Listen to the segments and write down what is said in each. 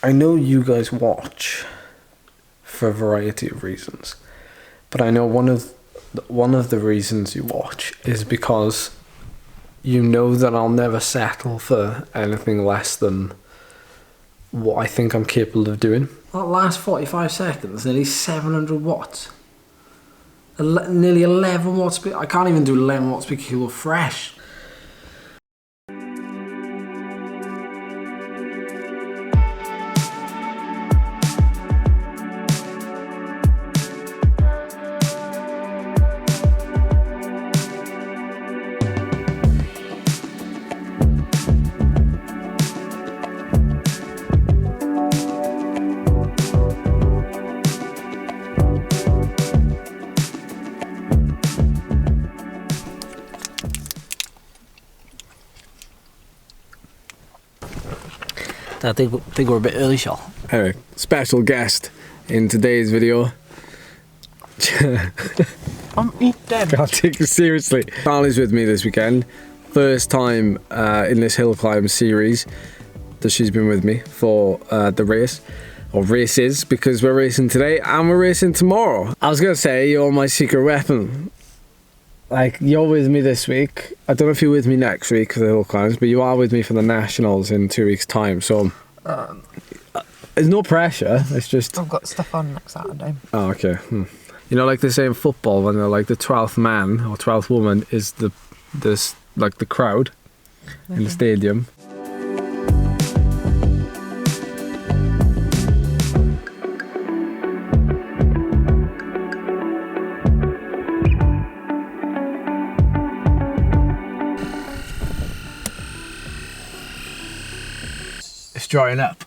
I know you guys watch for a variety of reasons, but I know one of the reasons you watch is because you know that I'll never settle for anything less than what I think I'm capable of doing. That last 45 seconds, nearly 700 watts. Nearly 11 watts. I can't even do 11 watts per kilo fresh. I think we're a bit early, Shaw. Anyway, special guest in today's video. I'm dead. Can't take it seriously. Charlie's with me this weekend. First time in this hill climb series that she's been with me for the race. Or races, because we're racing today and we're racing tomorrow. I was going to say, you're my secret weapon. Like, you're with me this week. I don't know if you're with me next week for the hill climbs, but you are with me for the nationals in 2 weeks' time. So there's no pressure. It's just I've got stuff on next Saturday. Oh, okay. You know, like they say in football, when they're like the 12th man or 12th woman is the crowd in the stadium. Drying up,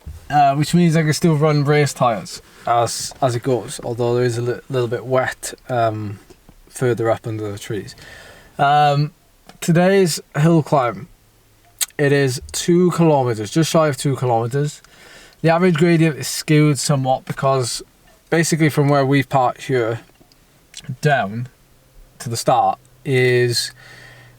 which means I can still run race tyres as it goes, although there is a little bit wet further up under the trees. Today's hill climb, it is 2 kilometres, just shy of 2 kilometres. The average gradient is skewed somewhat because basically from where we've parked here down to the start is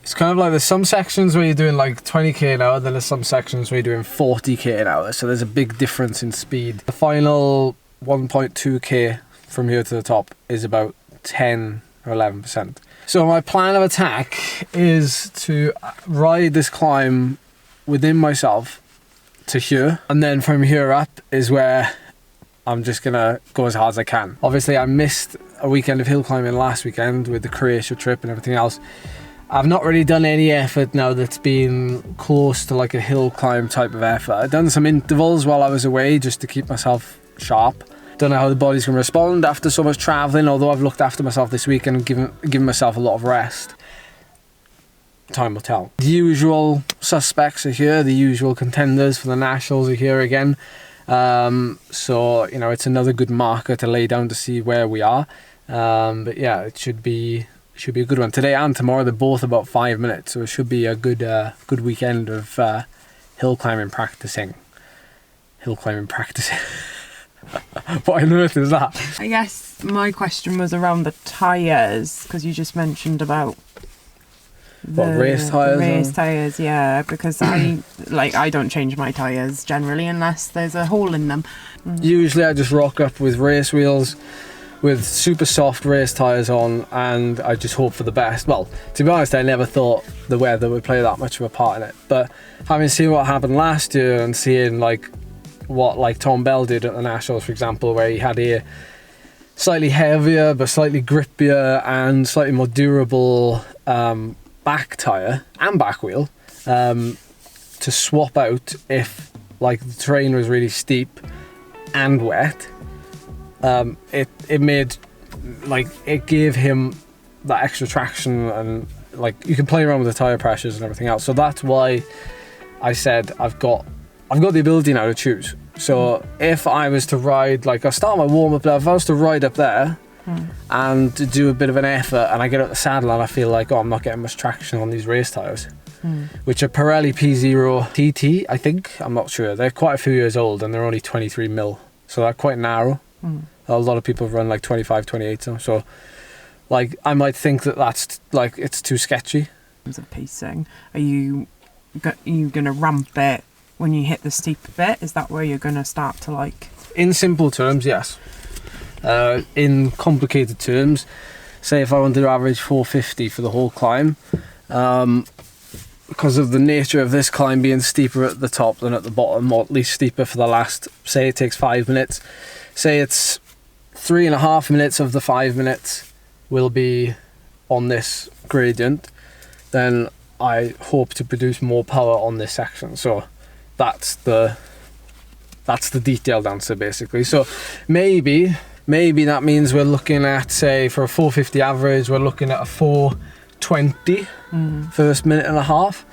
it's kind of like there's some sections where you're doing like 20k an hour, then there's some sections where you're doing 40k an hour, so there's a big difference in speed. The final 1.2k from here to the top is about 10 or 11%. So my plan of attack is to ride this climb within myself to here, and then from here up is where I'm just gonna go as hard as I can. Obviously I missed a weekend of hill climbing last weekend with the Croatia trip and everything else. I've not really done any effort now that's been close to like a hill climb type of effort. I've done some intervals while I was away just to keep myself sharp. Don't know how the body's going to respond after so much travelling, although I've looked after myself this week and given myself a lot of rest. Time will tell. The usual suspects are here, the usual contenders for the nationals are here again. So, you know, it's another good marker to lay down to see where we are. But yeah, it should be a good one. Today and tomorrow they're both about 5 minutes, so it should be a good weekend of hill climbing practicing. What on earth is that? I guess my question was around the tyres, because you just mentioned about race tyres? Race tyres, yeah, because I don't change my tyres generally unless there's a hole in them. Usually I just rock up with race wheels with super soft race tyres on, and I just hope for the best. Well, to be honest, I never thought the weather would play that much of a part in it, but having seen what happened last year and seeing like what like Tom Bell did at the Nationals, for example, where he had a slightly heavier but slightly grippier and slightly more durable back tyre and back wheel to swap out if like the terrain was really steep and wet. It gave him that extra traction, and like you can play around with the tire pressures and everything else. So that's why I said I've got the ability now to choose. So if I was to ride, like I'll start my warm up there, if I was to ride up there and to do a bit of an effort, and I get out the saddle and I feel like, I'm not getting much traction on these race tires, which are Pirelli P0 TT, I think. I'm not sure. They're quite a few years old and they're only 23 mil, so they're quite narrow. A lot of people run like 25, 28, so like I might think that's like it's too sketchy. In terms of pacing, are you going to ramp it when you hit the steep bit, is that where you're going to start to like... In simple terms, yes. In complicated terms, say if I wanted to average 450 for the whole climb, because of the nature of this climb being steeper at the top than at the bottom, or at least steeper for the last, say it takes 5 minutes, say it's 3.5 minutes of the 5 minutes will be on this gradient, then I hope to produce more power on this section. So that's the detailed answer basically. So maybe that means we're looking at, say for a 450 average, we're looking at a 420 first minute and a half,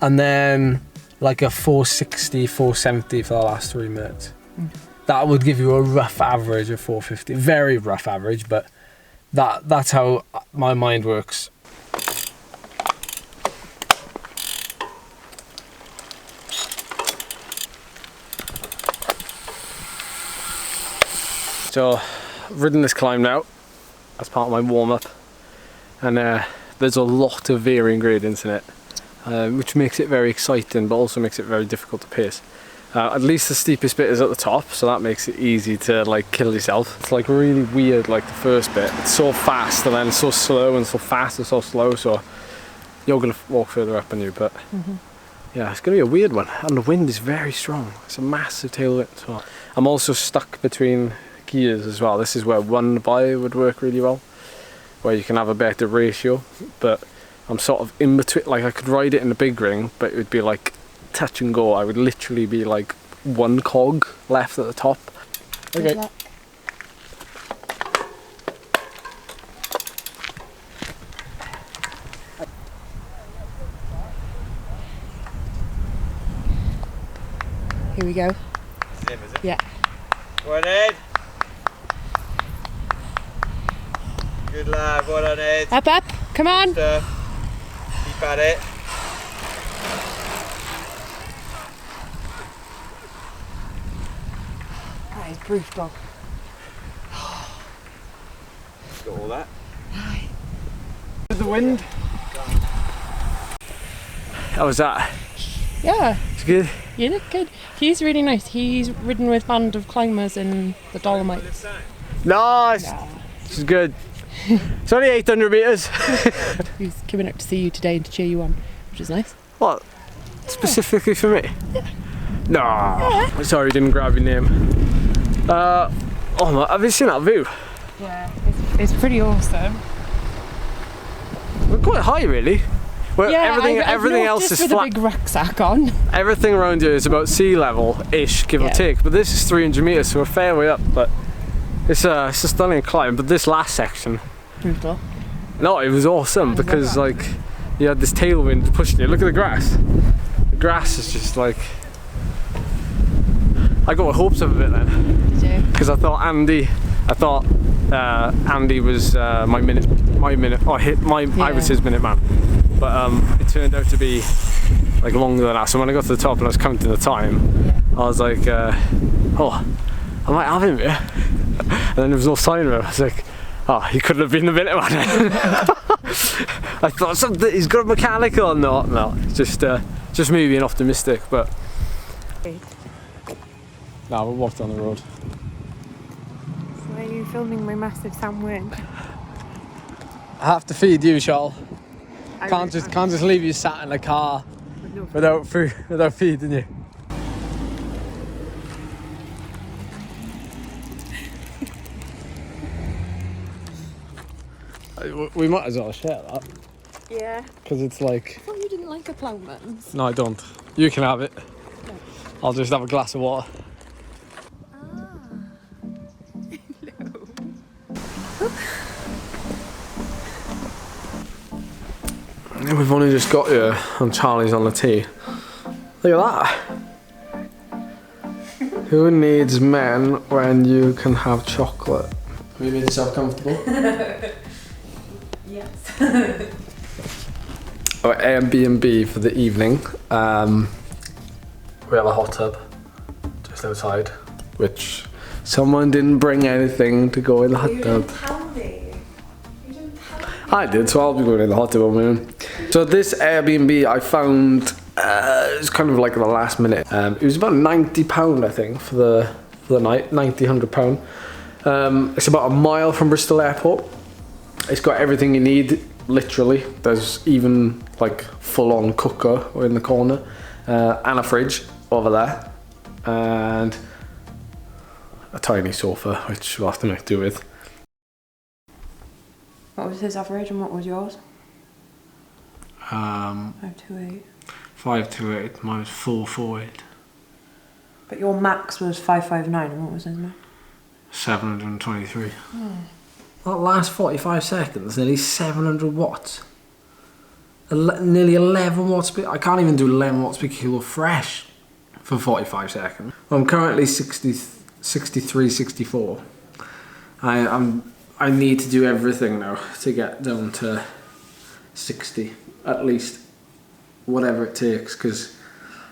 and then like a 460, 470 for the last 3 minutes. That would give you a rough average of 450, very rough average, but that's how my mind works. So I've ridden this climb now as part of my warm-up, and there's a lot of varying gradients in it, which makes it very exciting but also makes it very difficult to pace. At least the steepest bit is at the top, so that makes it easy to like kill yourself. It's like really weird, like the first bit, it's so fast and then so slow, and so fast and so slow, so you're gonna walk further up on you, but yeah, it's gonna be a weird one, and the wind is very strong. It's a massive tailwind as well. I'm also stuck between gears as well. This is where one by would work really well, where you can have a better ratio, but I'm sort of in between. Like I could ride it in the big ring, but it would be like touch and go. I would literally be like one cog left at the top. Okay. Here we go. It's him, is it? Yeah. Well done, Ed. Good lad, well done, Ed. Up, up. Come on. Keep at it. That is brutal. Got all that. The wind. How was that? Yeah, It's good. you look good. He's really nice. He's ridden with band of climbers in the Dolomites. Nice. This is good. It's only 800 metres. He's coming up to see you today and to cheer you on, which is nice. What? Specifically for me? No. Sorry, didn't grab your name. Oh my, have you seen that view? Yeah, it's pretty awesome. We're quite high, really. Well, Yeah, everything else is with flat. a big rucksack on. Everything around here is about sea level-ish, give or Yeah. take. But this is 300 metres, so we're a fair way up. But it's a stunning climb. But this last section, Brutal. no, it was awesome because like you had this tailwind pushing you. Look at the grass. The grass is just like. I got my hopes up a bit then. Did you? Because I thought Andy was my minute. I was his minute man, but it turned out to be like longer than that. So when I got to the top and I was counting the time, I was like, oh, I might have him here. And then there was no sign of him. I was like, oh, he couldn't have been the minute man. I thought something. He's got a mechanical. No, it's just me being optimistic, but. No, we walked on the road. So are you filming my massive sandwich? I have to feed you, Charles. Can't just leave you sat in a car without feeding you. We might as well share that Yeah. because it's like. I thought you didn't like a ploughman's. No, I don't. You can have it. I'll just have a glass of water. We've only just got here and Charlie's on the tee. Look at that. Who needs men when you can have chocolate? Have you made yourself comfortable? Yes. Our Airbnb for the evening. We have a hot tub just outside, which someone didn't bring anything to go in the hot tub. I did, so I'll be going in the hot tub on my own. So this Airbnb I found it was kind of like the last minute. It was about £90, I think, for the night, £100. It's about a mile from Bristol Airport. It's got everything you need, literally. There's even like full-on cooker in the corner, and a fridge over there, and a tiny sofa, which we'll have to make do with. What was his average and what was yours? 528. 528, mine was 448. But your max was 559, and what was his max? 723. That last 45 seconds, nearly 700 watts. Nearly 11 watts per... I can't even do 11 watts per kilo fresh for 45 seconds. I'm currently 63, 64. I need to do everything now to get down to 60, at least. Whatever it takes, because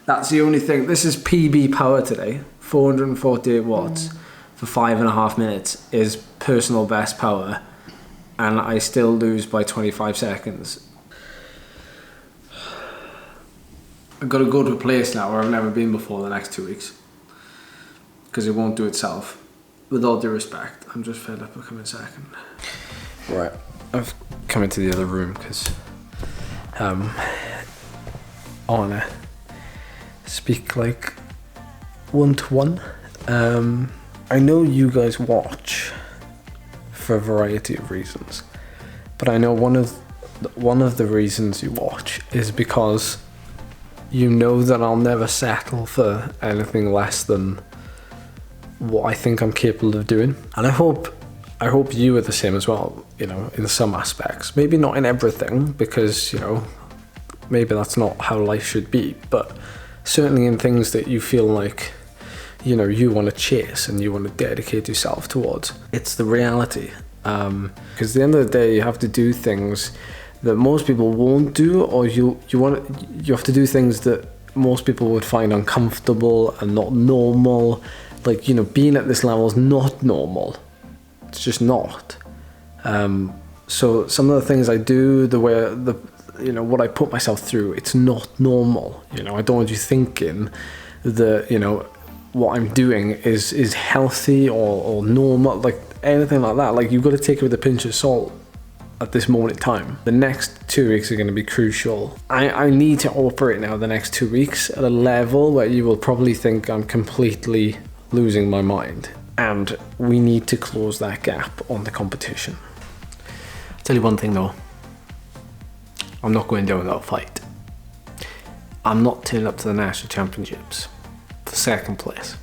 that's the only thing. This is PB power today. 448 watts for 5.5 minutes is personal best power, and I still lose by 25 seconds. I've got to go to a place now where I've never been before the next 2 weeks, because it won't do itself. With all due respect, I'm just fed up. I'll come in second. Right, I've come into the other room because I want to speak like one-to-one. I know you guys watch for a variety of reasons, but I know one of the reasons you watch is because you know that I'll never settle for anything less than what I think I'm capable of doing. And I hope you are the same as well, you know, in some aspects. Maybe not in everything, because, you know, maybe that's not how life should be, but certainly in things that you feel like, you know, you want to chase and you want to dedicate yourself towards. It's the reality. Because at the end of the day, you have to do things that most people won't do, or you have to do things that most people would find uncomfortable and not normal. Like, you know, being at this level is not normal. It's just not. So some of the things I do, what I put myself through, it's not normal. You know, I don't want you thinking that, you know, what I'm doing is healthy or normal, like anything like that. Like, you've got to take it with a pinch of salt at this moment in time. The next 2 weeks are going to be crucial. I need to operate now the next 2 weeks at a level where you will probably think I'm completely losing my mind, and we need to close that gap on the competition. I'll tell you one thing though, I'm not going down without a fight. I'm not turning up to the national championships for second place.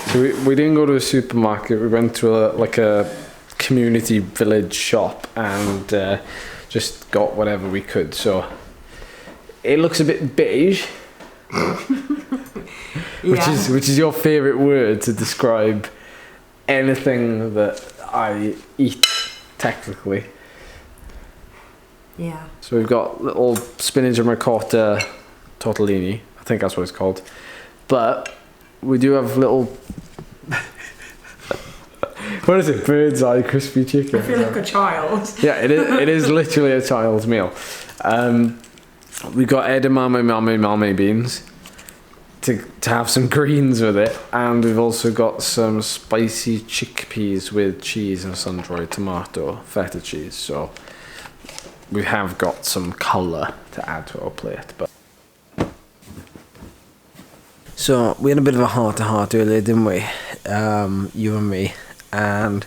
So we didn't go to a supermarket, we went to a community village shop and just got whatever we could. So it looks a bit beige. Yeah. which is your favourite word to describe anything that I eat, technically. Yeah. So we've got little spinach and ricotta tortellini, I think that's what it's called. But we do have little what is it? Bird's eye crispy chicken. I feel like a child. Yeah, it is literally a child's meal. We got edamame beans to have some greens with it, and we've also got some spicy chickpeas with cheese and sun-dried tomato, feta cheese. So we have got some colour to add to our plate. But so we had a bit of a heart-to-heart earlier, didn't we? You and me. And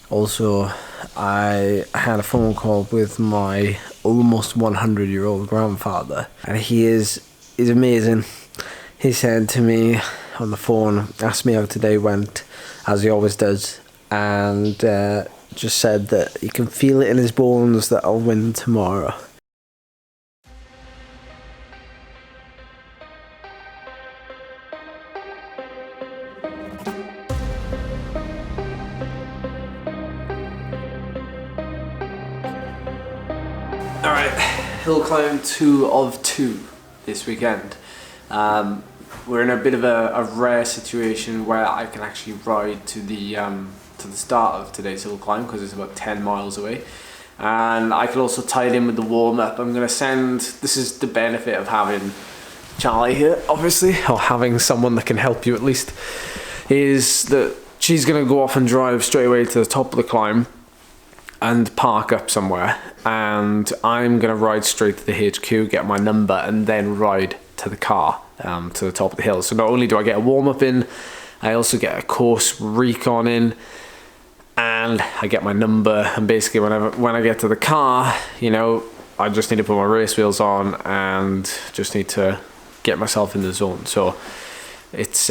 also I had a phone call with my almost 100-year-old grandfather, and he's amazing. He said to me on the phone, asked me how today went, as he always does, and just said that he can feel it in his bones that I'll win tomorrow. Alright, hill climb 2 of 2 this weekend. We're in a bit of a rare situation where I can actually ride to the start of today's hill climb, because it's about 10 miles away, and I can also tie it in with the warm-up. I'm going to send, this is the benefit of having Charlie here, obviously, or having someone that can help you at least, is that she's going to go off and drive straight away to the top of the climb and park up somewhere, and I'm going to ride straight to the HQ, get my number, and then ride to the car to the top of the hill. So not only do I get a warm-up in, I also get a course recon in, and I get my number, and basically when I get to the car, you know, I just need to put my race wheels on and just need to get myself in the zone. So it's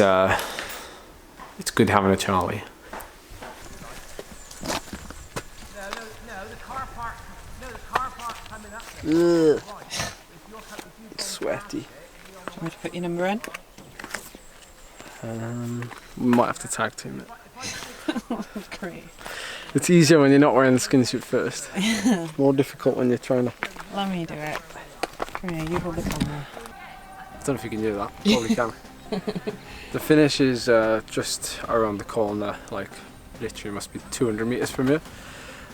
good having a Charlie. Ugh. Sweaty. Do you want me to put your number in? We might have to tag team it. Great. It's easier when you're not wearing the skin suit first. More difficult when you're trying to... Let me do it. Come here, you hold the camera. I don't know if you can do that. Probably can. The finish is just around the corner, like literally must be 200 metres from here.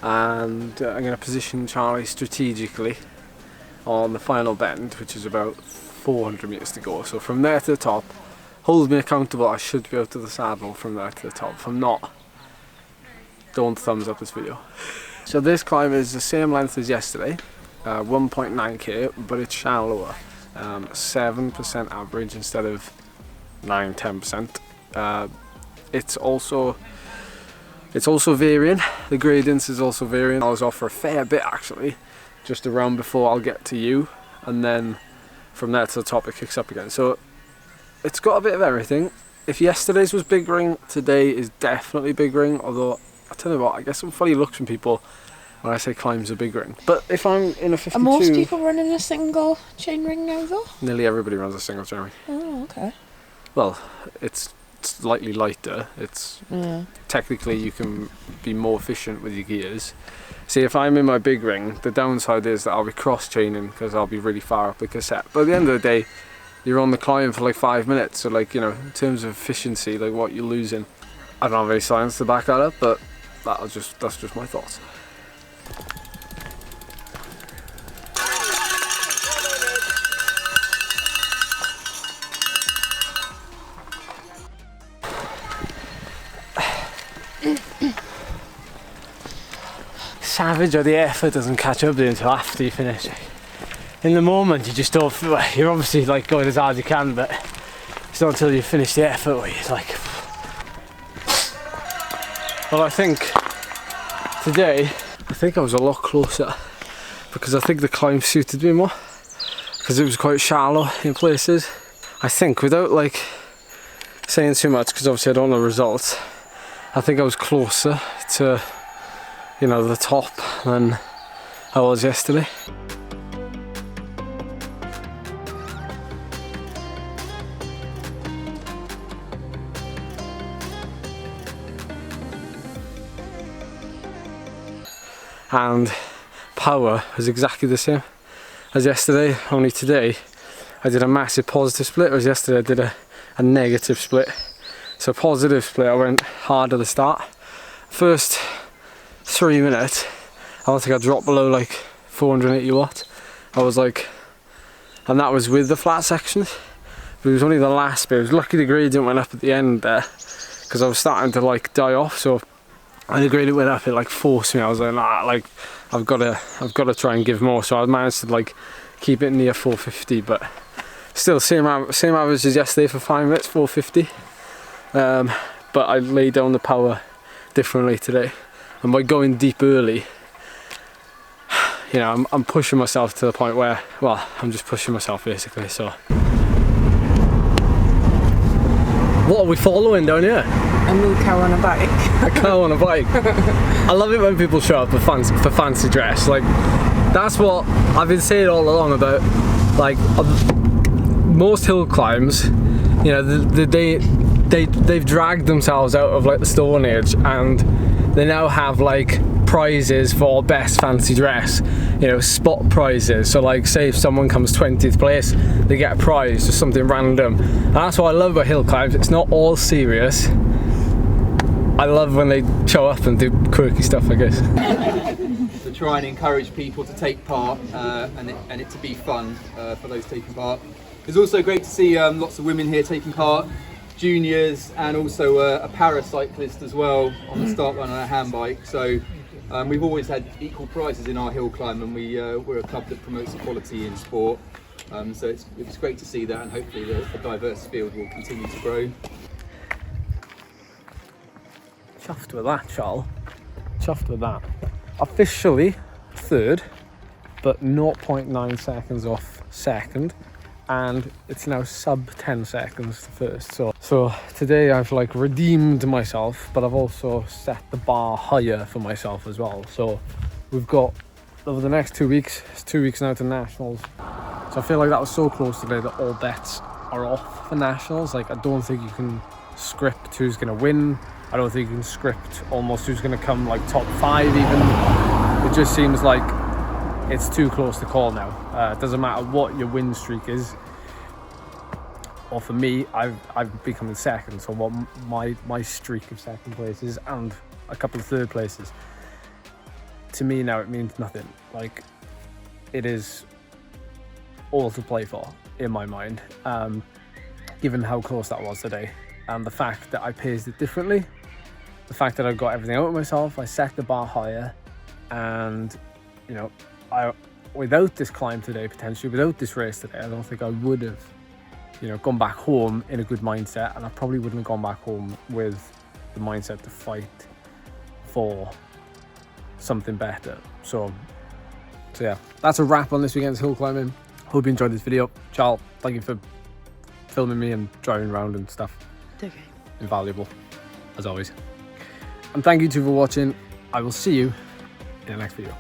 And I'm going to position Charlie strategically on the final bend, which is about 400 metres to go. So from there to the top, hold me accountable. I should be out to the saddle from there to the top. If I'm not, don't thumbs up this video. So this climb is the same length as yesterday, 1.9k, but it's shallower, 7% average instead of 9-10%. It's also varying. The gradients is also varying. I was off for a fair bit actually, just around before I'll get to you, and then from there to the top it kicks up again. So it's got a bit of everything. If yesterday's was big ring, today is definitely big ring, although I tell you what, I get some funny looks from people when I say climbs a big ring. But if I'm in a 52... Are most people running a single chain ring now though? Nearly everybody runs a single chain ring. Oh, okay. Well, it's slightly lighter. It's technically you can be more efficient with your gears. See, if I'm in my big ring, the downside is that I'll be cross chaining because I'll be really far up the cassette. But at the end of the day, you're on the climb for like 5 minutes, so like, you know, in terms of efficiency, like what you're losing, I don't have any science to back that up, but that's just my thoughts. Savage, or the effort doesn't catch up to you until after you finish. In the moment you just don't feel, you're obviously like going as hard as you can, but it's not until you finish the effort where you're like... Well, I think today, I was a lot closer because I think the climb suited me more because it was quite shallow in places. I think, without like saying too much, because obviously I don't know the results, I think I was closer to, you know, the top than I was yesterday. And power was exactly the same as yesterday, only today I did a massive positive split, whereas yesterday I did a negative split. So positive split, I went hard at the start. First 3 minutes, I don't think I dropped below like 480 watts. I was like, and that was with the flat sections. But it was only the last bit. I was lucky the gradient went up at the end there, because I was starting to like die off. So when the gradient went up, it like forced me. I was like, nah, like I've got to try and give more. So I managed to like keep it near 450, but still same average as yesterday for 5 minutes, 450. But I laid down the power differently today. And by going deep early, you know, I'm pushing myself to the point where, well, I'm just pushing myself basically, so. What are we following down here? A moo cow on a bike. A cow on a bike. I love it when people show up for fancy dress. Like, that's what I've been saying all along about, like, most hill climbs, you know, they've dragged themselves out of like the Stone Age, and they now have like prizes for best fancy dress, you know, spot prizes. So like, say if someone comes 20th place, they get a prize, just something random. And that's what I love about hill climbs. It's not all serious. I love when they show up and do quirky stuff, I guess. To try and encourage people to take part and it to be fun for those taking part. It's also great to see lots of women here taking part, juniors, and also a para-cyclist as well on the start line on a hand bike. So we've always had equal prizes in our hill climb, and we're a club that promotes equality in sport. So it's great to see that, and hopefully the diverse field will continue to grow. Chuffed with that, Charles. Chuffed with that. Officially third, but 0.9 seconds off second, and it's now sub 10 seconds to first. So today I've like redeemed myself, but I've also set the bar higher for myself as well. So we've got, over the next 2 weeks, it's 2 weeks now to nationals. So I feel like that was so close today that all bets are off for nationals. Like, I don't think you can script who's gonna win. I don't think you can script almost who's going to come like top 5 even. It just seems like it's too close to call now. It doesn't matter what your win streak is. Or for me, I've become in second. So what my streak of second places and a couple of third places, to me now it means nothing. Like, it is all to play for in my mind, given how close that was today. And the fact that I paced it differently, the fact that I got everything out of myself, I set the bar higher, and you know, without this climb today, potentially without this race today, I don't think I would have, you know, gone back home in a good mindset, and I probably wouldn't have gone back home with the mindset to fight for something better. So yeah, that's a wrap on this weekend's hill climbing. Hope you enjoyed this video. Charles, thank you for filming me and driving around and stuff. It's okay. Invaluable, as always. And thank you too for watching. I will see you in the next video.